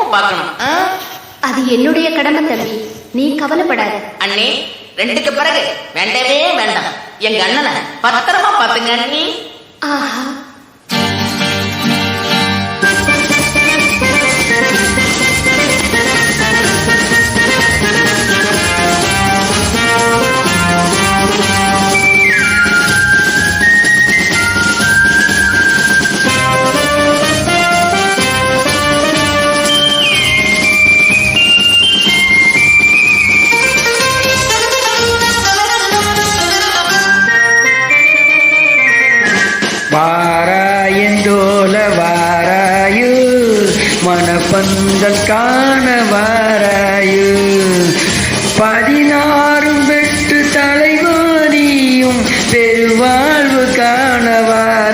திரும்பவும் பார்க்கணும். அது என்னுடைய கடமை தம்பி, நீ கவலைப்படாத. அண்ணே, 2க்கு பிறகு வேண்டவே வேண்டாம். எங்க அண்ணனை பத்திரமா பாத்துங்க அண்ணி. ஆஹா, வாராயந்தோல வாராயு மனப்பந்தல் காண வாராயு 16 வெட்டு தலைவாரியும் பெருவாழ்வு காண வாராயு.